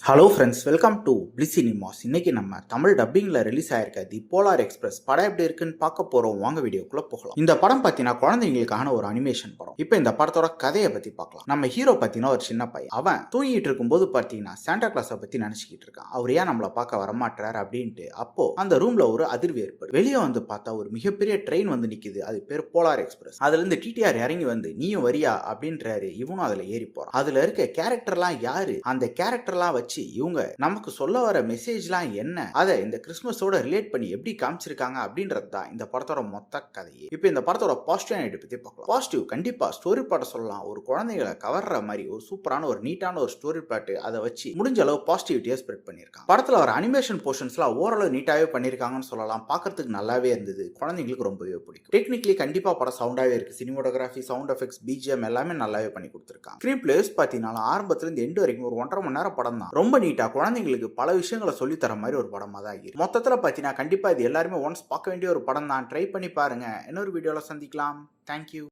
Hello friends, welcome to bliss cinemas. இன்னைக்கு நம்ம Tamil டப்பிங்கில் release ஆயிருக்க தி போலார் எக்ஸ்பிரஸ் படம் எப்படி இருக்குன்னு பார்க்க போகிறோம். வாங்க வீடியோக்குள்ளே போகலாம். இந்த படம் பார்த்தீங்கன்னா குழந்தைங்களுக்கான ஒரு அனிமேஷன் படம். இப்போ இந்த படத்தோட கதையை பற்றி பார்க்கலாம். நம்ம ஹீரோ பார்த்தீங்கன்னா ஒரு சின்ன பையன். அவன் தூங்கிட்டு இருக்கும்போது பார்த்தீங்கன்னா சாண்டா கிளாஸை பற்றி நினச்சிக்கிட்டு இருக்கான். அவர் ஏன் நம்மளை பார்க்க வரமாட்டார் அப்படின்ட்டு. அப்போ அந்த ரூம்ல ஒரு அதிர்வு ஏற்படும். வெளியே வந்து பார்த்தா ஒரு மிகப்பெரிய ட்ரெயின் வந்து நிற்குது. அது பேர் போலார் எக்ஸ்பிரஸ். அதுலேருந்து டிடிஆர் இறங்கி வந்து நீயும் வரியா அப்படின்றாரு. இவனும் அதில் ஏறி போறான். அதில் இருக்க கேரக்டர்லாம் யாரு, அந்த கேரக்டர்லாம் வச்சு இவங்க நமக்கு சொல்ல வர மெசேஜ்லாம் என்ன, அதை இந்த கிறிஸ்மஸோட ரிலேட் பண்ணி எப்படி காமிச்சிருக்காங்க அப்படின்றது தான் இந்த படத்தோட மொத்த கதையே. இப்போ இந்த படத்தோட பாசிட்டிவ் நைட் பத்தி பார்க்கலாம். பாசிட்டிவ் கண்டிப்பா ஸ்டோரி பாட்ட சொல்லலாம். ஒரு குழந்தைகளை கவர்ற மாதிரி ஒரு சூப்பரான ஒரு நீட்டான ஒரு ஸ்டோரி பாட்டு, அதை வச்சு முடிஞ்ச அளவு பாசிட்டிவிட்டியா ஸ்ப்ரெட் பண்ணியிருக்காங்க. படத்துல வர அனிமேஷன் போர்ஷன்ஸ்லாம் ஓரளவு நீட்டாவே பண்ணியிருக்காங்கன்னு சொல்லலாம். பார்க்கறதுக்கு நல்லாவே இருந்தது. குழந்தைங்களுக்கு ரொம்பவே பிடிக்கும். டெக்னிக்கலி கண்டிப்பா படம் சவுண்டாவே இருக்கு. சினிமோட்டோகிராஃபி, சவுண்ட் எஃபெக்ட்ஸ், பிஜிஎம் எல்லாமே நல்லாவே பண்ணி கொடுத்துருக்காங்க. ஸ்கிரீன் பிளேஸ் பார்த்தீங்கன்னா ஆரம்பத்துல இருந்து எண்டு வரைக்கும் ஒரு 1.5 மணி நேரம் படம் தான். ரொம்ப நீட்டா குழந்தைங்களுக்கு பல விஷயங்களை சொல்லித்தர மாதிரி ஒரு படமா தான் இருக்கு. மொத்தத்துல பார்த்தீங்கன்னா கண்டிப்பா இது எல்லாருமே ஒன்ஸ் பார்க்க வேண்டிய ஒரு படம் தான். ட்ரை பண்ணி பாருங்க. இன்னொரு வீடியோல சந்திக்கலாம். தேங்க்யூ.